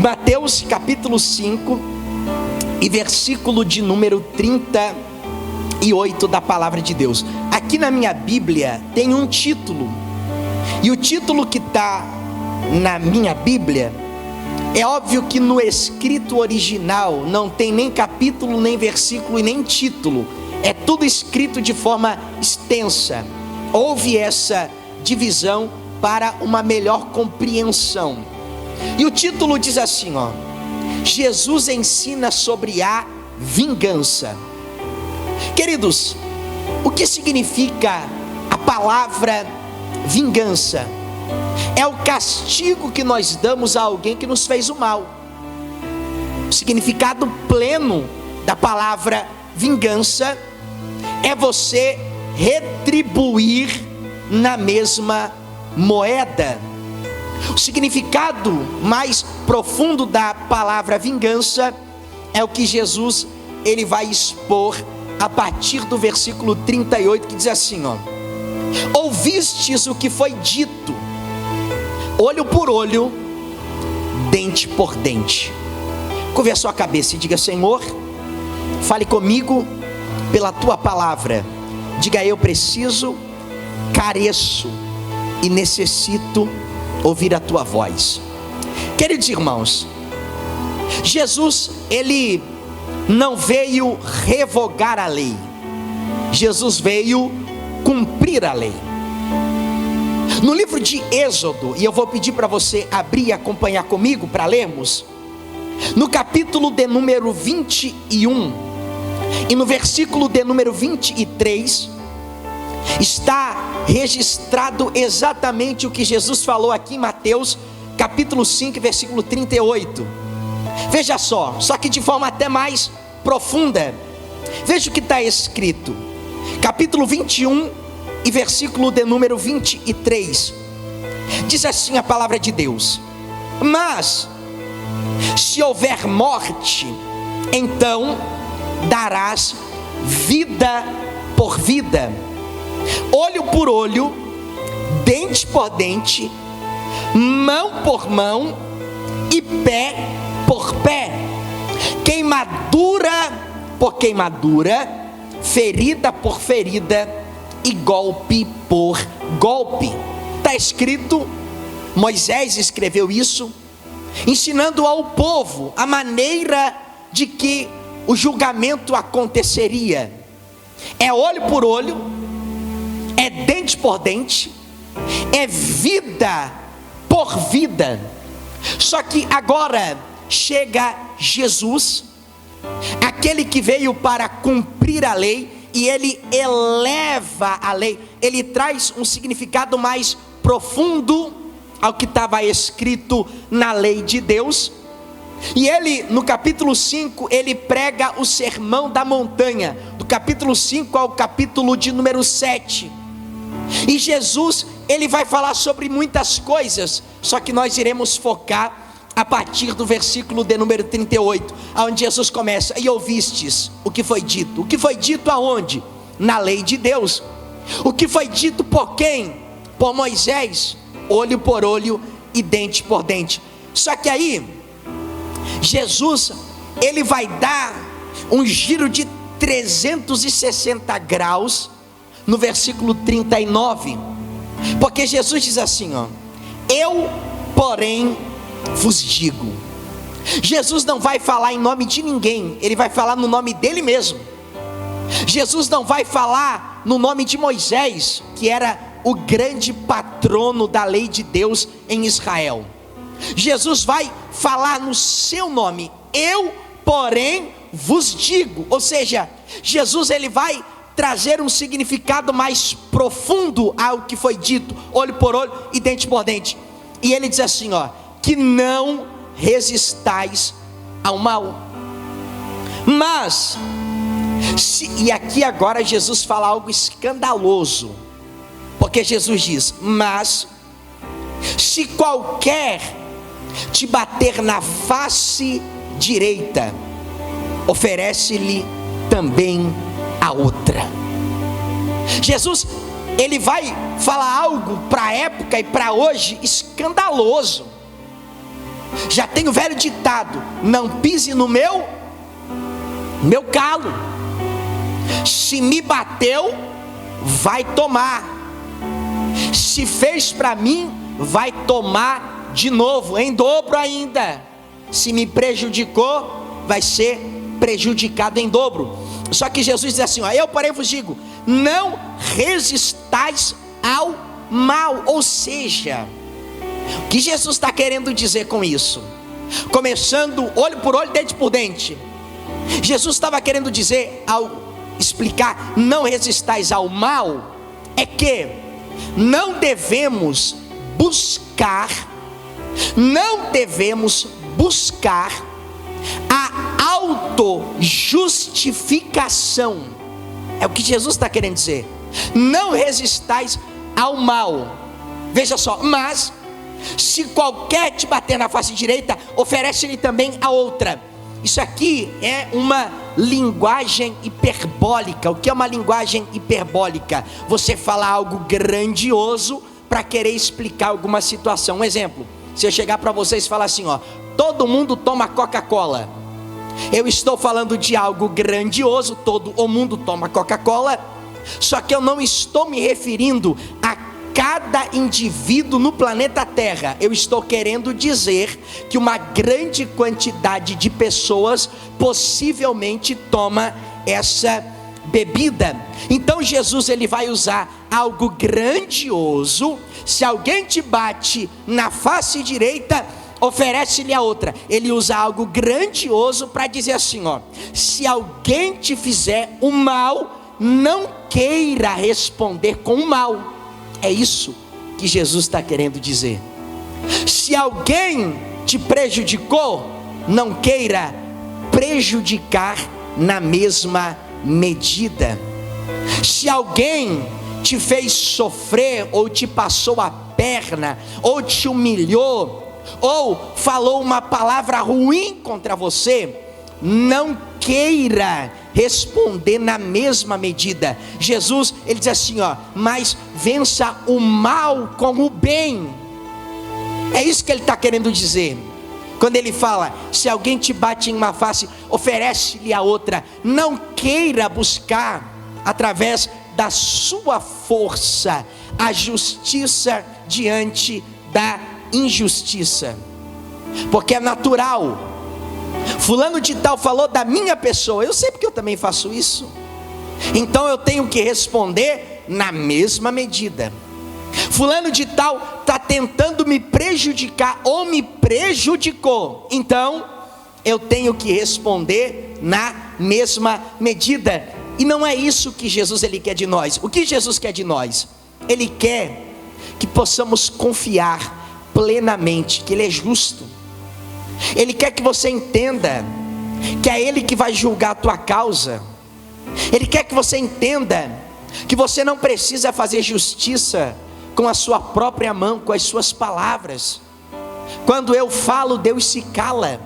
Mateus capítulo 5 e versículo de número 38 da palavra de Deus. Aqui na minha Bíblia tem um título, e o título que está na minha Bíblia, é óbvio que no escrito original não tem nem capítulo, nem versículo e nem título, é tudo escrito de forma extensa. Houve essa divisão para uma melhor compreensão. E o título diz assim, Jesus ensina sobre a vingança. Queridos, o que significa a palavra vingança? É o castigo que nós damos a alguém que nos fez o mal. O significado pleno da palavra vingança é você retribuir na mesma moeda. O significado mais profundo da palavra vingança é o que Jesus ele vai expor a partir do versículo 38, que diz assim, ouvistes o que foi dito, olho por olho, dente por dente. Curve a sua cabeça e diga: Senhor, fale comigo pela tua palavra. Diga: eu preciso, careço e necessito ouvir a tua voz. Queridos irmãos, Jesus ele não veio revogar a lei, Jesus veio cumprir a lei. No livro de Êxodo, e eu vou pedir para você abrir e acompanhar comigo para lermos, no capítulo de número 21 e no versículo de número 23, está registrado exatamente o que Jesus falou aqui em Mateus capítulo 5, versículo 38. Veja só que de forma até mais profunda. Veja o que está escrito, capítulo 21 e versículo de número 23. Diz assim a palavra de Deus: mas se houver morte, então darás vida por vida, olho por olho, dente por dente, mão por mão e pé por pé, queimadura por queimadura, ferida por ferida e golpe por golpe. Está escrito, Moisés escreveu isso, ensinando ao povo a maneira de que o julgamento aconteceria. É olho por olho, é dente por dente, é vida por vida. Só que agora chega Jesus, aquele que veio para cumprir a lei, e ele eleva a lei, ele traz um significado mais profundo ao que estava escrito na lei de Deus. E ele, no capítulo 5, ele prega o sermão da montanha, do capítulo 5 ao capítulo de número 7. E Jesus, ele vai falar sobre muitas coisas, só que nós iremos focar a partir do versículo de número 38, onde Jesus começa: e ouvistes o que foi dito. O que foi dito aonde? Na lei de Deus. O que foi dito por quem? Por Moisés, olho por olho e dente por dente. Só que aí, Jesus, ele vai dar um giro de 360 graus, no versículo 39, porque Jesus diz assim, eu, porém, vos digo. Jesus não vai falar em nome de ninguém, ele vai falar no nome dele mesmo. Jesus não vai falar no nome de Moisés, que era o grande patrono da lei de Deus em Israel. Jesus vai falar no seu nome: eu, porém, vos digo. Ou seja, Jesus ele vai trazer um significado mais profundo ao que foi dito, olho por olho e dente por dente. E ele diz assim, que não resistais ao mal. Mas e aqui agora Jesus fala algo escandaloso, porque Jesus diz: mas se qualquer te bater na face direita, oferece-lhe também a outra. Jesus, ele vai falar algo para a época e para hoje escandaloso. Já tem o velho ditado: não pise no meu calo. Se me bateu, vai tomar. Se fez para mim, vai tomar de novo, em dobro ainda. Se me prejudicou, vai ser prejudicado em dobro. Só que Jesus diz assim, ó: eu porém vos digo, não resistais ao mal. Ou seja, o que Jesus está querendo dizer com isso? Começando olho por olho, dente por dente. Jesus estava querendo dizer, ao explicar não resistais ao mal, é que não devemos buscar a autojustificação. É o que Jesus está querendo dizer. Não resistais ao mal. Veja só, mas se qualquer te bater na face direita, oferece-lhe também a outra. Isso aqui é uma linguagem hiperbólica. O que é uma linguagem hiperbólica? Você fala algo grandioso para querer explicar alguma situação. Um exemplo: se eu chegar para vocês e falar assim, ó: todo mundo toma Coca-Cola. Eu estou falando de algo grandioso, todo o mundo toma Coca-Cola. Só que eu não estou me referindo a cada indivíduo no planeta Terra. Eu estou querendo dizer que uma grande quantidade de pessoas possivelmente toma essa bebida. Então Jesus, ele vai usar algo grandioso. Se alguém te bate na face direita, oferece-lhe a outra. Ele usa algo grandioso para dizer assim, ó: se alguém te fizer o mal, não queira responder com o mal. É isso que Jesus está querendo dizer. Se alguém te prejudicou, não queira prejudicar na mesma medida. Se alguém te fez sofrer, ou te passou a perna, ou te humilhou, ou falou uma palavra ruim contra você, não queira responder na mesma medida. Jesus, ele diz assim, ó: mas vença o mal com o bem. É isso que ele está querendo dizer quando ele fala: se alguém te bate em uma face, oferece-lhe a outra. Não queira buscar através da sua força a justiça diante da injustiça, porque é natural. Fulano de tal falou da minha pessoa, eu sei porque eu também faço isso, então eu tenho que responder na mesma medida. Fulano de tal está tentando me prejudicar ou me prejudicou, então eu tenho que responder na mesma medida. E não é isso que Jesus, ele quer de nós. O que Jesus quer de nós? Ele quer que possamos confiar plenamente que ele é justo. Ele quer que você entenda que é ele que vai julgar a tua causa. Ele quer que você entenda que você não precisa fazer justiça com a sua própria mão, com as suas palavras. Quando eu falo, Deus se cala.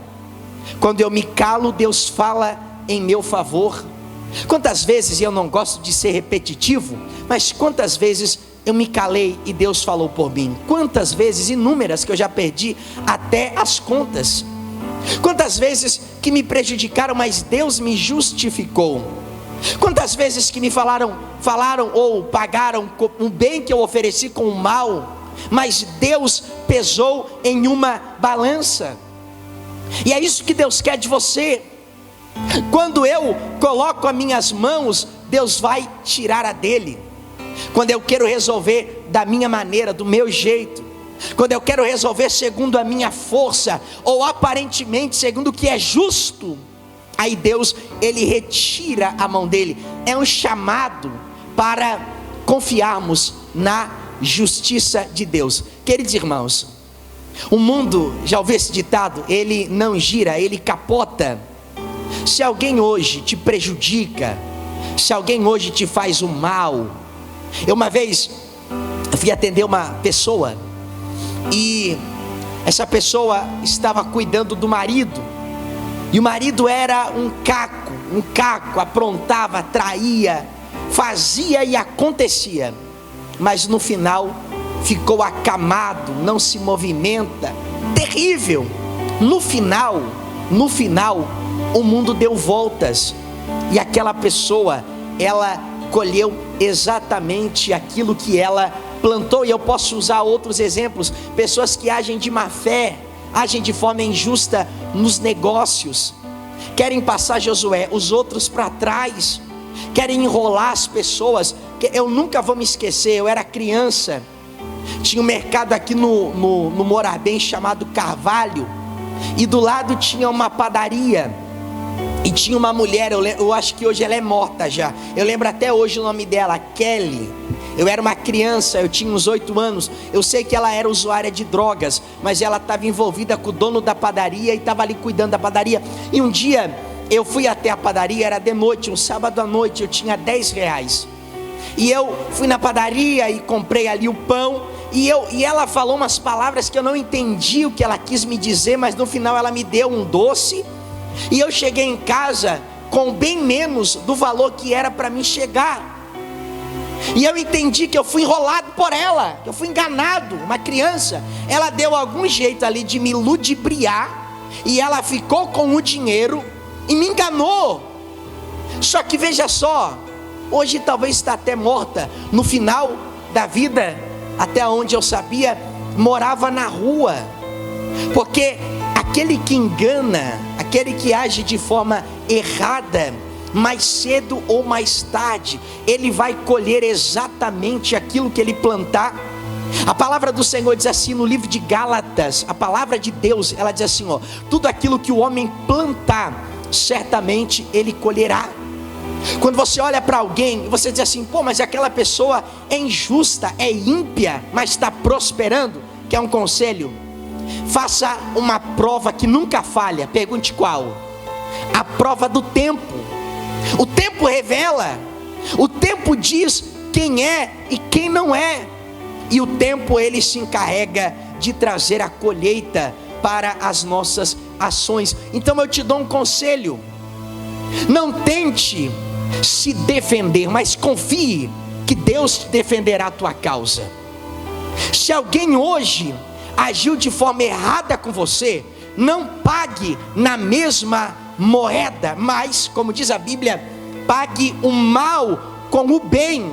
Quando eu me calo, Deus fala em meu favor. Quantas vezes, e eu não gosto de ser repetitivo, mas quantas vezes eu me calei e Deus falou por mim? Quantas vezes, inúmeras, que eu já perdi até as contas. Quantas vezes que me prejudicaram, mas Deus me justificou. Quantas vezes que me falaram ou pagaram um bem que eu ofereci com o mal, mas Deus pesou em uma balança. E é isso que Deus quer de você. Quando eu coloco as minhas mãos, Deus vai tirar a dele. Quando eu quero resolver da minha maneira, do meu jeito, quando eu quero resolver segundo a minha força, ou aparentemente segundo o que é justo, aí Deus, ele retira a mão dele. É um chamado para confiarmos na justiça de Deus. Queridos irmãos, o mundo, já ouviu esse ditado? Ele não gira, ele capota. Se alguém hoje te prejudica, se alguém hoje te faz o mal. Uma vez eu fui atender uma pessoa, e essa pessoa estava cuidando do marido, e o marido era um caco, aprontava, traía, fazia e acontecia, mas no final ficou acamado, não se movimenta, terrível. No final, o mundo deu voltas, e aquela pessoa, ela colheu exatamente aquilo que ela plantou. E eu posso usar outros exemplos: pessoas que agem de má fé, agem de forma injusta nos negócios, querem passar os outros para trás, querem enrolar as pessoas. Eu nunca vou me esquecer, eu era criança, tinha um mercado aqui no Morabém chamado Carvalho, e do lado tinha uma padaria, e tinha uma mulher, eu acho que hoje ela é morta já, eu lembro até hoje o nome dela, Kelly. Eu era uma criança, eu tinha uns 8 anos, eu sei que ela era usuária de drogas, mas ela estava envolvida com o dono da padaria, e estava ali cuidando da padaria. E um dia, eu fui até a padaria, era de noite, um sábado à noite, eu tinha R$10, e eu fui na padaria e comprei ali o pão, e ela falou umas palavras que eu não entendi o que ela quis me dizer, mas no final ela me deu um doce, e eu cheguei em casa com bem menos do valor que era para mim chegar. E eu entendi que eu fui enrolado por ela, que eu fui enganado. Uma criança, ela deu algum jeito ali de me ludibriar, e ela ficou com o dinheiro e me enganou. Só que veja só, hoje talvez está até morta. No final da vida, até onde eu sabia, morava na rua. Porque aquele que engana, aquele que age de forma errada, mais cedo ou mais tarde, ele vai colher exatamente aquilo que ele plantar. A palavra do Senhor diz assim no livro de Gálatas, a palavra de Deus, ela diz assim, tudo aquilo que o homem plantar, certamente ele colherá. Quando você olha para alguém e você diz assim, mas aquela pessoa é injusta, é ímpia, mas está prosperando, quer um conselho? Faça uma prova que nunca falha. Pergunte qual? A prova do tempo. O tempo revela, o tempo diz quem é e quem não é, e o tempo ele se encarrega de trazer a colheita para as nossas ações. Então eu te dou um conselho: não tente se defender, mas confie que Deus defenderá a tua causa. Se alguém hoje agiu de forma errada com você, não pague na mesma moeda, mas, como diz a Bíblia, pague o mal com o bem.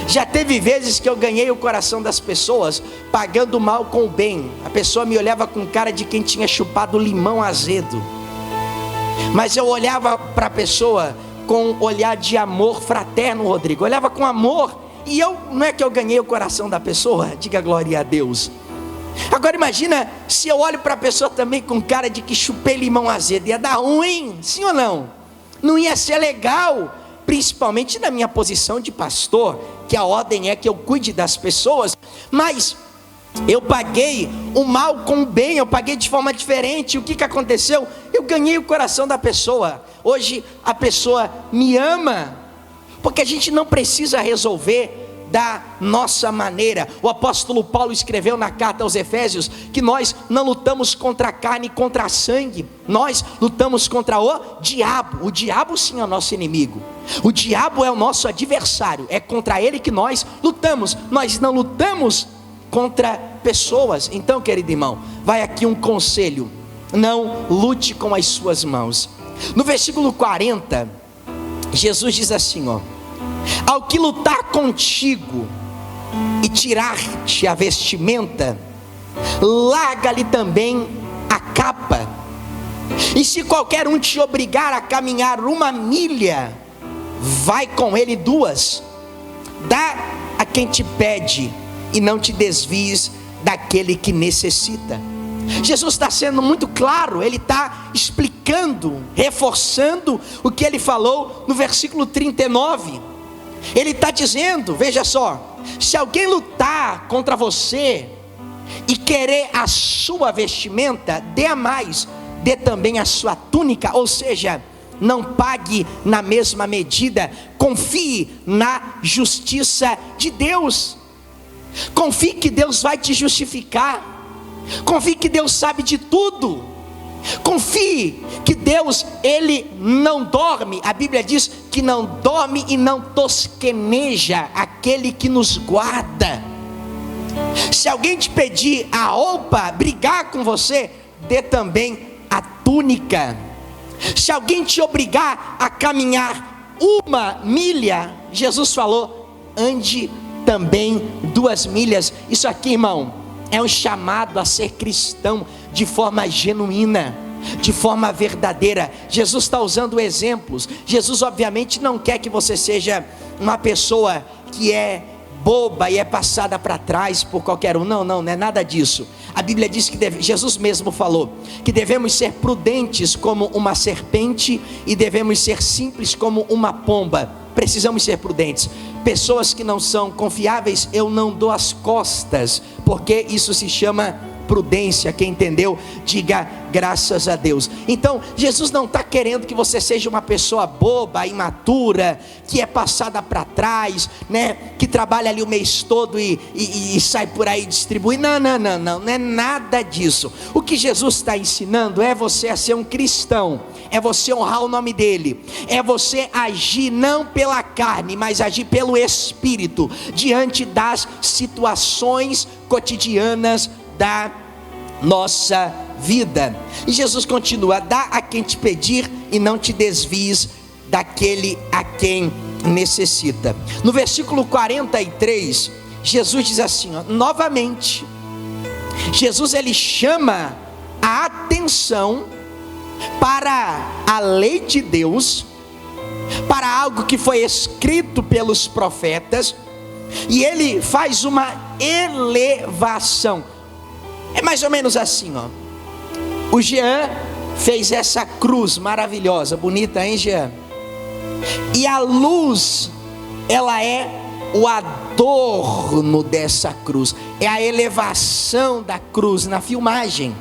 Já teve vezes que eu ganhei o coração das pessoas pagando o mal com o bem. A pessoa me olhava com cara de quem tinha chupado limão azedo, mas eu olhava para a pessoa com um olhar de amor fraterno, Rodrigo. Eu olhava com amor, e não é que eu ganhei o coração da pessoa, diga glória a Deus. Agora imagina se eu olho para a pessoa também com cara de que chupei limão azedo, ia dar ruim, sim ou não? Não ia ser legal, principalmente na minha posição de pastor, que a ordem é que eu cuide das pessoas, mas eu paguei o mal com o bem, eu paguei de forma diferente. O que aconteceu? Eu ganhei o coração da pessoa. Hoje a pessoa me ama, porque a gente não precisa resolver da nossa maneira. O apóstolo Paulo escreveu na carta aos Efésios que nós não lutamos contra a carne e contra sangue, nós lutamos contra o diabo. O diabo sim é o nosso inimigo, o diabo é o nosso adversário, é contra ele que nós lutamos. Nós não lutamos contra pessoas. Então, querido irmão, vai aqui um conselho: não lute com as suas mãos. No versículo 40, Jesus diz assim, ao que lutar contigo e tirar-te a vestimenta, larga-lhe também a capa. E se qualquer um te obrigar a caminhar 1 milha, vai com ele 2. Dá a quem te pede, e não te desvies daquele que necessita. Jesus está sendo muito claro, ele está explicando, reforçando o que ele falou no versículo 39. Ele está dizendo, veja só, se alguém lutar contra você e querer a sua vestimenta, dê a mais, dê também a sua túnica. Ou seja, não pague na mesma medida, confie na justiça de Deus, confie que Deus vai te justificar, confie que Deus sabe de tudo, confie que Deus, Ele não dorme. A Bíblia diz que não dorme e não tosqueneja aquele que nos guarda. Se alguém te pedir a roupa, brigar com você, dê também a túnica. Se alguém te obrigar a caminhar 1 milha, Jesus falou, ande também 2 milhas. Isso aqui, irmão, é um chamado a ser cristão de forma genuína, de forma verdadeira. Jesus está usando exemplos. Jesus obviamente não quer que você seja uma pessoa que é boba e é passada para trás por qualquer um. Não é nada disso. A Bíblia diz que Jesus mesmo falou que devemos ser prudentes como uma serpente e devemos ser simples como uma pomba. Precisamos ser prudentes. Pessoas que não são confiáveis, eu não dou as costas, porque isso se chama prudência. Quem entendeu, diga graças a Deus. Então, Jesus não está querendo que você seja uma pessoa boba, imatura, que é passada para trás, né? Que trabalha ali o mês todo e sai por aí distribuindo. Não é nada disso. O que Jesus está ensinando é você a ser um cristão, é você honrar o nome dele, é você agir não pela carne, mas agir pelo Espírito, diante das situações cotidianas da nossa vida. E Jesus continua: dá a quem te pedir e não te desvies daquele a quem necessita. No versículo 43, Jesus diz assim, novamente, Jesus ele chama a atenção para a lei de Deus, para algo que foi escrito pelos profetas, e ele faz uma elevação. É mais ou menos assim, O Jean fez essa cruz maravilhosa, bonita, hein, Jean? E a luz, ela é o adorno dessa cruz, é a elevação da cruz na filmagem.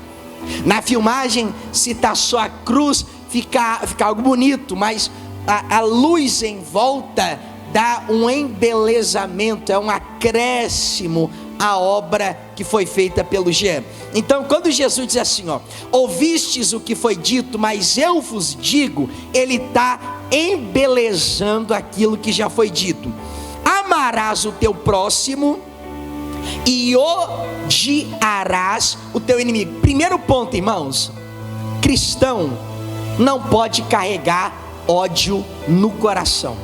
Na filmagem, se está só a cruz, fica algo bonito, mas a luz em volta dá um embelezamento, é um acréscimo à obra que foi feita pelo Jean. Então, quando Jesus diz assim, ouvistes o que foi dito, mas eu vos digo, ele está embelezando aquilo que já foi dito. Amarás o teu próximo e odiarás o teu inimigo. Primeiro ponto, irmãos, cristão não pode carregar ódio no coração.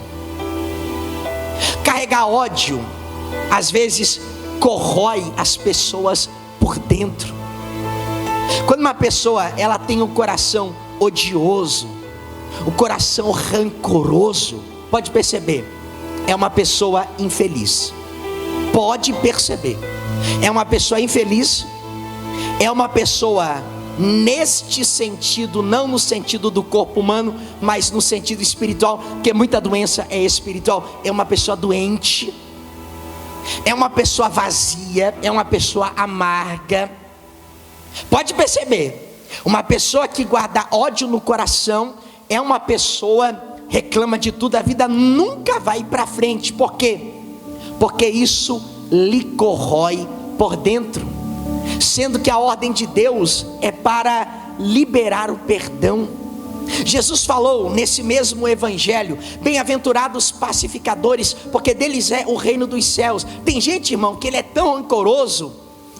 Carregar ódio, às vezes, corrói as pessoas por dentro. Quando uma pessoa ela tem um coração odioso, o coração rancoroso, pode perceber, é uma pessoa infeliz. Pode perceber, é uma pessoa infeliz, é uma pessoa neste sentido, não no sentido do corpo humano, mas no sentido espiritual, porque muita doença é espiritual. É uma pessoa doente, é uma pessoa vazia, é uma pessoa amarga. Pode perceber, uma pessoa que guarda ódio no coração é uma pessoa reclama de tudo, a vida nunca vai para frente. Por quê? Porque isso lhe corrói por dentro, sendo que a ordem de Deus é para liberar o perdão. Jesus falou nesse mesmo evangelho: bem-aventurados pacificadores, porque deles é o reino dos céus. Tem gente, irmão, que ele é tão rancoroso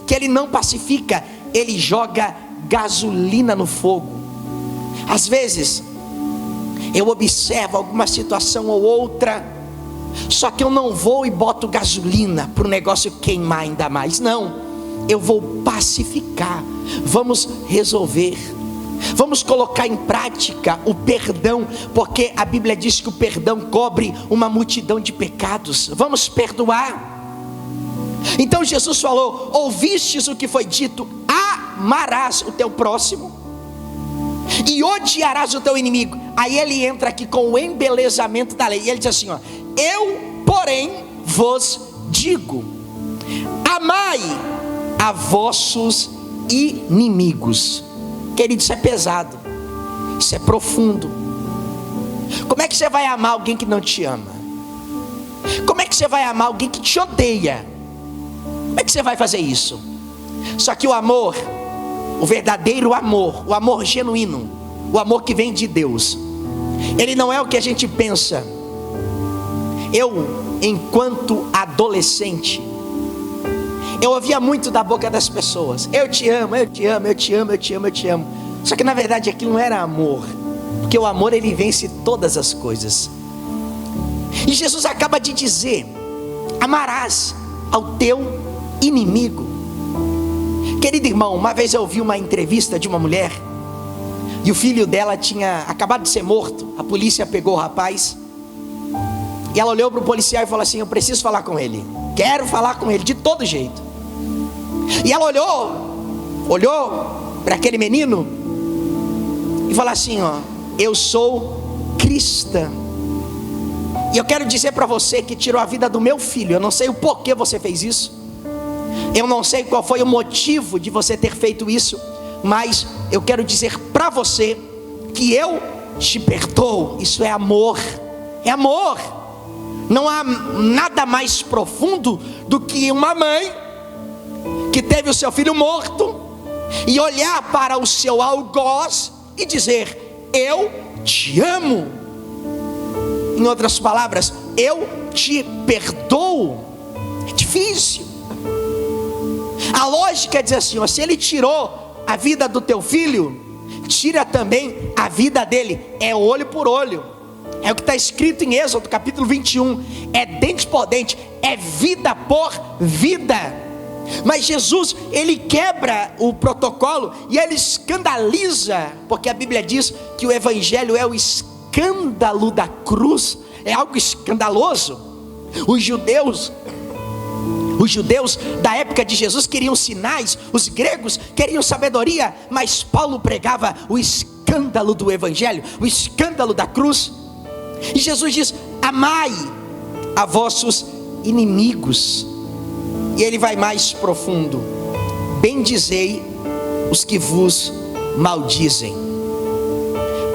que ele não pacifica, ele joga gasolina no fogo. Às vezes eu observo alguma situação ou outra, só que eu não vou e boto gasolina para o negócio queimar ainda mais. Não, eu vou pacificar. Vamos resolver, vamos colocar em prática o perdão, porque a Bíblia diz que o perdão cobre uma multidão de pecados. Vamos perdoar. Então Jesus falou: ouvistes o que foi dito, amarás o teu próximo e odiarás o teu inimigo. Aí ele entra aqui com o embelezamento da lei, e ele diz assim: eu porém vos digo, amai a vossos inimigos. Querido, isso é pesado, isso é profundo. Como é que você vai amar alguém que não te ama? Como é que você vai amar alguém que te odeia? Como é que você vai fazer isso? Só que o amor, o verdadeiro amor, o amor genuíno, o amor que vem de Deus, ele não é o que a gente pensa. Eu, enquanto adolescente, Eu ouvia muito da boca das pessoas: eu te amo, eu te amo, eu te amo, eu te amo, eu te amo. Só que na verdade aquilo não era amor, porque o amor ele vence todas as coisas. E Jesus acaba de dizer: amarás ao teu inimigo. Querido irmão, uma vez eu ouvi uma entrevista de uma mulher, e o filho dela tinha acabado de ser morto. A polícia pegou o rapaz, e ela olhou para o policial e falou assim: eu preciso falar com ele, quero falar com ele de todo jeito. E ela olhou para aquele menino e falou assim: ó, eu sou cristã, e eu quero dizer para você que tirou a vida do meu filho. Eu não sei o porquê você fez isso, eu não sei qual foi o motivo de você ter feito isso, mas eu quero dizer para você que eu te perdoo. Isso é amor, é amor. Não há nada mais profundo do que uma mãe que teve o seu filho morto e olhar para o seu algoz e dizer: eu te amo. Em outras palavras, eu te perdoo. É difícil. A lógica é dizer assim: ó, se ele tirou a vida do teu filho, tira também a vida dele. É olho por olho, é o que está escrito em Êxodo capítulo 21. É dente por dente, é vida por vida. Mas Jesus, ele quebra o protocolo e ele escandaliza, porque a Bíblia diz que o evangelho é o escândalo da cruz. É algo escandaloso. Os judeus da época de Jesus queriam sinais, os gregos queriam sabedoria, mas Paulo pregava o escândalo do evangelho, o escândalo da cruz. E Jesus diz: amai a vossos inimigos. E ele vai mais profundo: bendizei os que vos maldizem.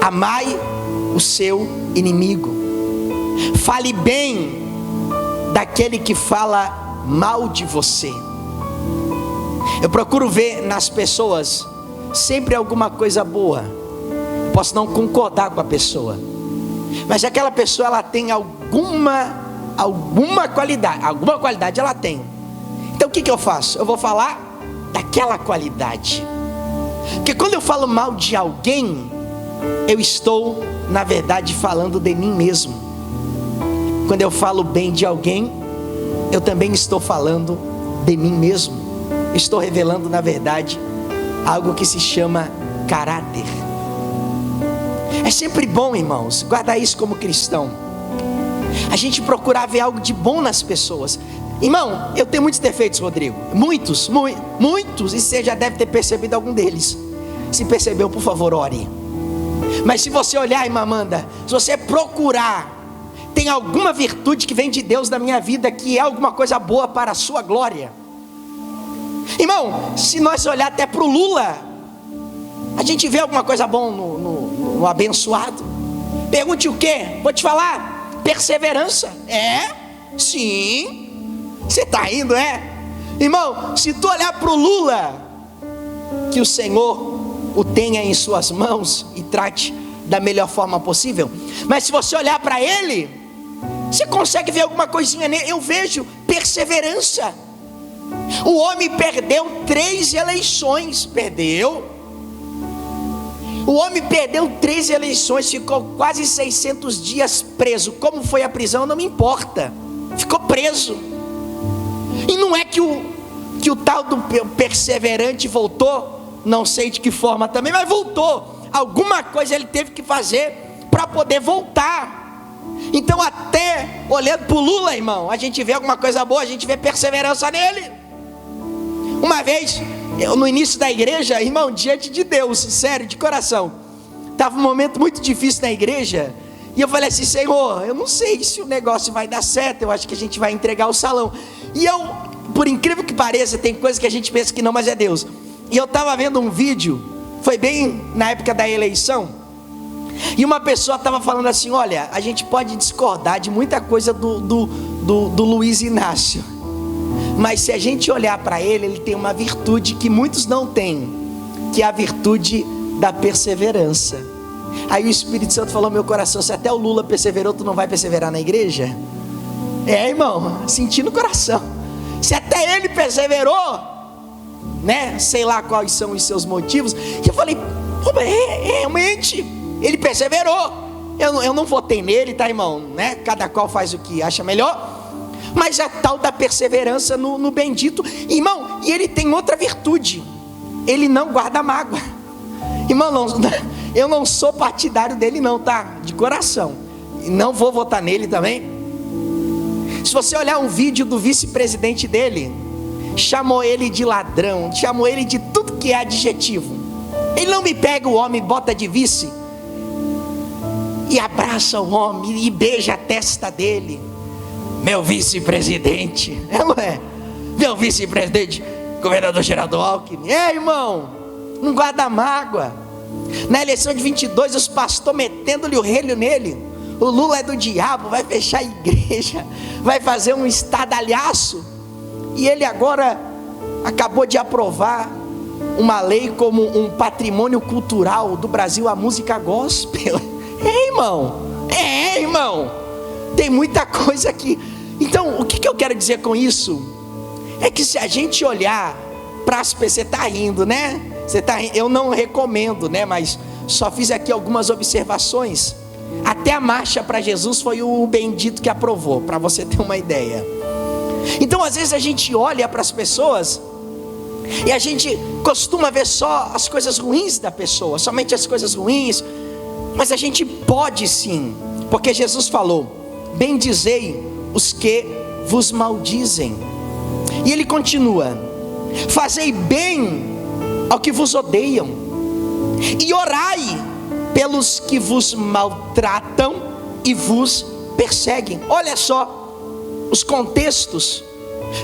Amai o seu inimigo. Fale bem daquele que fala mal de você. Eu procuro ver nas pessoas sempre alguma coisa boa. Posso não concordar com a pessoa, mas aquela pessoa ela tem alguma qualidade ela tem. Então o que eu faço? Eu vou falar daquela qualidade. Porque quando eu falo mal de alguém, eu estou na verdade falando de mim mesmo. Quando eu falo bem de alguém, eu também estou falando de mim mesmo. Estou revelando na verdade algo que se chama caráter. É sempre bom, irmãos, guardar isso como cristão, a gente procurar ver algo de bom nas pessoas. Irmão, eu tenho muitos defeitos, Rodrigo, muitos, e você já deve ter percebido algum deles. Se percebeu, por favor, ore. Mas se você olhar, irmã Amanda, se você procurar, tem alguma virtude que vem de Deus na minha vida, que é alguma coisa boa para a sua glória. Irmão, se nós olhar até para o Lula, a gente vê alguma coisa boa no abençoado. Pergunte o quê? Vou te falar: perseverança. É? Sim. Você está rindo, é? Irmão, se tu olhar para o Lula, que o Senhor o tenha em suas mãos e trate da melhor forma possível. Mas se você olhar para ele, você consegue ver alguma coisinha nele. Eu vejo perseverança. O homem perdeu 3 eleições. O homem perdeu 3 eleições, ficou quase 600 dias preso. Como foi a prisão não me importa, ficou preso. E não é que o tal do perseverante voltou, não sei de que forma também, mas voltou. Alguma coisa ele teve que fazer para poder voltar. Então até olhando para o Lula, irmão, a gente vê alguma coisa boa, a gente vê perseverança nele. Uma vez, eu no início da igreja, irmão, diante de Deus, sério, de coração, estava um momento muito difícil na igreja, e eu falei assim: Senhor, eu não sei se o negócio vai dar certo, eu acho que a gente vai entregar o salão. E eu, por incrível que pareça, tem coisas que a gente pensa que não, mas é Deus. E eu estava vendo um vídeo, foi bem na época da eleição, e uma pessoa estava falando assim: olha, a gente pode discordar de muita coisa do Luiz Inácio, mas se a gente olhar para ele tem uma virtude que muitos não têm, que é a virtude da perseverança. Aí o Espírito Santo falou no meu coração: se até o Lula perseverou, tu não vai perseverar na igreja? É, irmão, senti no coração. Se até ele perseverou, né? Sei lá quais são os seus motivos. E eu falei, realmente, ele perseverou. Eu não votei nele, tá, irmão? Né? Cada qual faz o que acha melhor. Mas a tal da perseverança no bendito, irmão, e ele tem outra virtude: ele não guarda mágoa. Irmão, eu não sou partidário dele não, tá? De coração. Não vou votar nele também. Se você olhar um vídeo do vice-presidente dele, chamou ele de ladrão, chamou ele de tudo que é adjetivo. Ele não me pega o homem, bota de vice e abraça o homem e beija a testa dele. Meu vice-presidente, não é? Meu vice-presidente, governador Geraldo Alckmin. Irmão, não guarda mágoa. Na eleição de 22, os pastores metendo-lhe o relho nele. O Lula é do diabo, vai fechar a igreja, vai fazer um estadalhaço. E ele agora acabou de aprovar uma lei como um patrimônio cultural do Brasil, a música gospel. Irmão, tem muita coisa aqui. Então, o que eu quero dizer com isso? É que se a gente olhar para as pessoas, você está rindo, né? Eu não recomendo, né? Mas só fiz aqui algumas observações. Até a marcha para Jesus foi o bendito que aprovou, para você ter uma ideia. Então, às vezes a gente olha para as pessoas e a gente costuma ver só as coisas ruins da pessoa, somente as coisas ruins. Mas a gente pode sim, porque Jesus falou: bendizei os que vos maldizem. E ele continua: fazei bem ao que vos odeiam, e orai pelos que vos maltratam e vos perseguem. Olha só os contextos,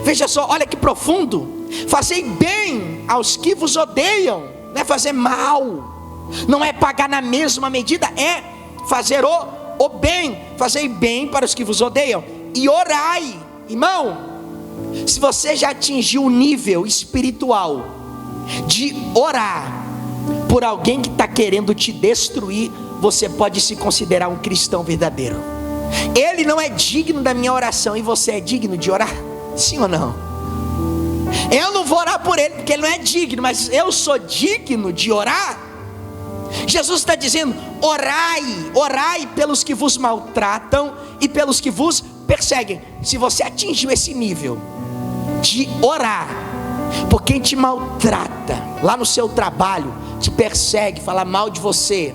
veja só, olha que profundo. Fazei bem aos que vos odeiam, não é fazer mal, não é pagar na mesma medida, é fazer o bem. Fazei bem para os que vos odeiam e orai. Irmão, se você já atingiu o nível espiritual de orar por alguém que está querendo te destruir, você pode se considerar um cristão verdadeiro. Ele não é digno da minha oração, e você é digno de orar? Sim ou não? Eu não vou orar por ele porque ele não é digno, mas eu sou digno de orar. Jesus está dizendo: orai pelos que vos maltratam e pelos que vos perseguem. Se você atingiu esse nível de orar por quem te maltrata lá no seu trabalho, te persegue, fala mal de você,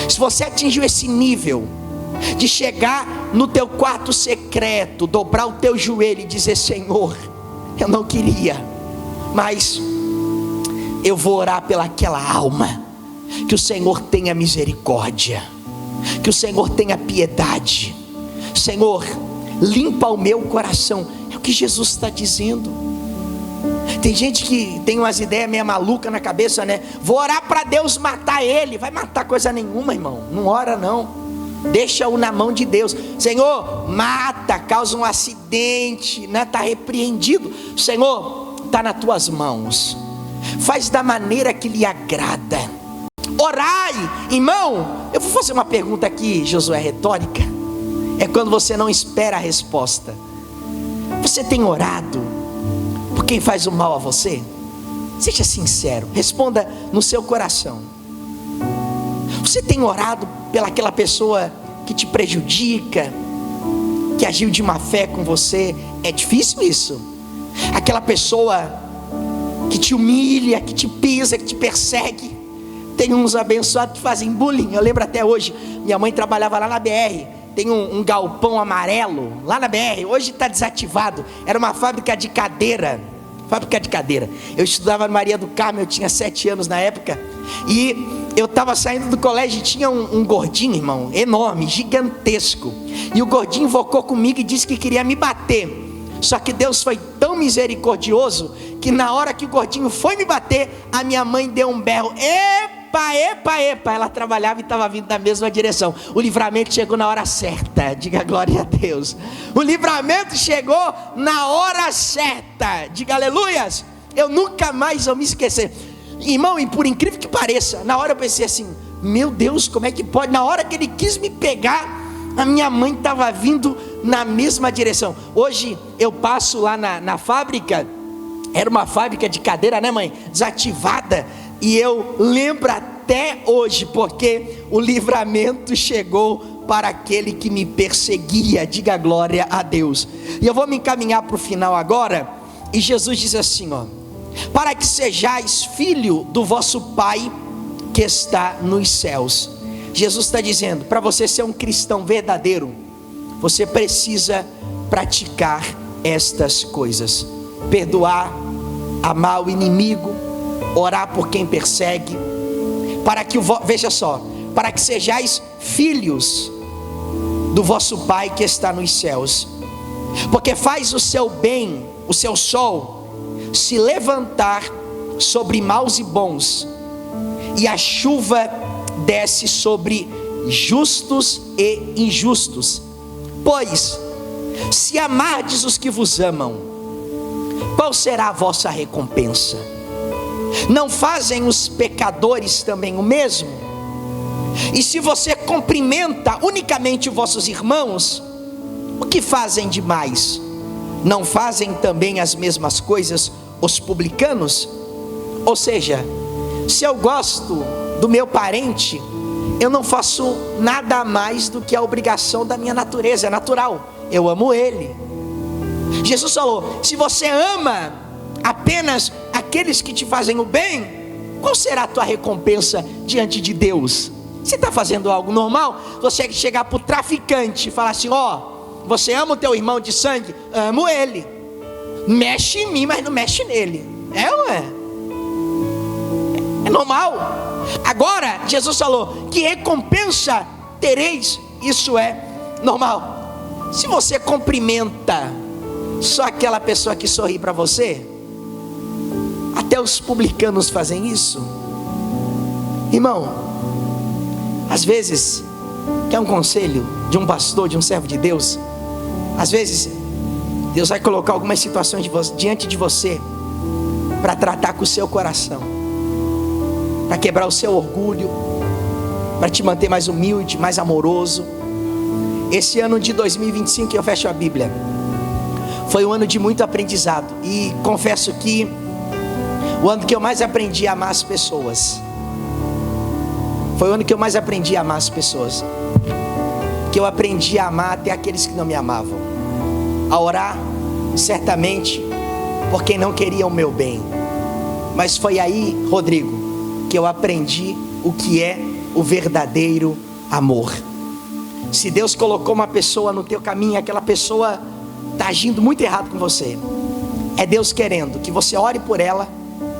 se você atingiu esse nível de chegar no teu quarto secreto, dobrar o teu joelho e dizer: Senhor, eu não queria, mas eu vou orar pelaquela alma, que o Senhor tenha misericórdia, que o Senhor tenha piedade, Senhor, limpa o meu coração. É o que Jesus está dizendo. Tem gente que tem umas ideias meio malucas na cabeça, né? Vou orar para Deus matar ele. Vai matar coisa nenhuma, irmão. Não ora não. Deixa-o na mão de Deus. Senhor, mata, causa um acidente, né? Está repreendido. Senhor, está nas tuas mãos. Faz da maneira que lhe agrada. Orai, irmão. Eu vou fazer uma pergunta aqui, Josué, retórica. É quando você não espera a resposta. Você tem orado por quem faz o mal a você? Seja sincero, responda no seu coração. Você tem orado pelaquela pessoa que te prejudica, que agiu de má fé com você? É difícil isso. Aquela pessoa que te humilha, que te pisa, que te persegue. Tem uns abençoados que fazem bullying. Eu lembro até hoje, minha mãe trabalhava lá na BR. Tem um galpão amarelo lá na BR, hoje está desativado. Era uma fábrica de cadeira. Eu estudava no Maria do Carmo, eu tinha 7 anos na época. E eu estava saindo do colégio e tinha um gordinho, irmão, enorme, gigantesco. E o gordinho invocou comigo e disse que queria me bater. Só que Deus foi tão misericordioso que na hora que o gordinho foi me bater, a minha mãe deu um berro: epa! Ela trabalhava e estava vindo na mesma direção. O livramento chegou na hora certa. Diga glória a Deus. O livramento chegou na hora certa. Diga aleluias. Eu nunca mais vou me esquecer, irmão. E por incrível que pareça, na hora eu pensei assim: meu Deus, como é que pode? Na hora que ele quis me pegar, a minha mãe estava vindo na mesma direção. Hoje eu passo lá na fábrica, era uma fábrica de cadeira, né, mãe? Desativada, e eu lembro até hoje, porque o livramento chegou para aquele que me perseguia. Diga glória a Deus. E eu vou me encaminhar para o final agora, e Jesus diz assim, ó: para que sejais filho do vosso Pai que está nos céus. Jesus está dizendo, para você ser um cristão verdadeiro, você precisa praticar estas coisas: perdoar, amar o inimigo, orar por quem persegue, para que veja só, para que sejais filhos do vosso Pai que está nos céus, porque faz o seu bem, o seu sol, se levantar sobre maus e bons, e a chuva desce sobre justos e injustos. Pois, se amardes os que vos amam, qual será a vossa recompensa? Não fazem os pecadores também o mesmo? E se você cumprimenta unicamente os vossos irmãos, o que fazem demais? Não fazem também as mesmas coisas os publicanos? Ou seja, se eu gosto do meu parente, eu não faço nada mais do que a obrigação da minha natureza, é natural, eu amo ele. Jesus falou, se você ama apenas aqueles que te fazem o bem, qual será a tua recompensa diante de Deus? Você está fazendo algo normal? Você chegar para o traficante e falar assim, ó, você ama o teu irmão de sangue? Amo ele. Mexe em mim, mas não mexe nele. É ou é? É normal. Agora, Jesus falou, que recompensa tereis? Isso é normal. Se você cumprimenta só aquela pessoa que sorri para você, até os publicanos fazem isso. Irmão, às vezes, quer um conselho de um pastor, de um servo de Deus? Às vezes, Deus vai colocar algumas situações diante de você, para tratar com o seu coração, para quebrar o seu orgulho, para te manter mais humilde, mais amoroso. Esse ano de 2025, eu fecho a Bíblia, foi um ano de muito aprendizado, e confesso que o ano que eu mais aprendi a amar as pessoas, foi o ano que eu mais aprendi a amar as pessoas, que eu aprendi a amar até aqueles que não me amavam, a orar certamente por quem não queria o meu bem. Mas foi aí, Rodrigo, que eu aprendi o que é o verdadeiro amor. Se Deus colocou uma pessoa no teu caminho e aquela pessoa está agindo muito errado com você, é Deus querendo que você ore por ela,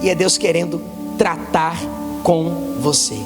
e é Deus querendo tratar com você.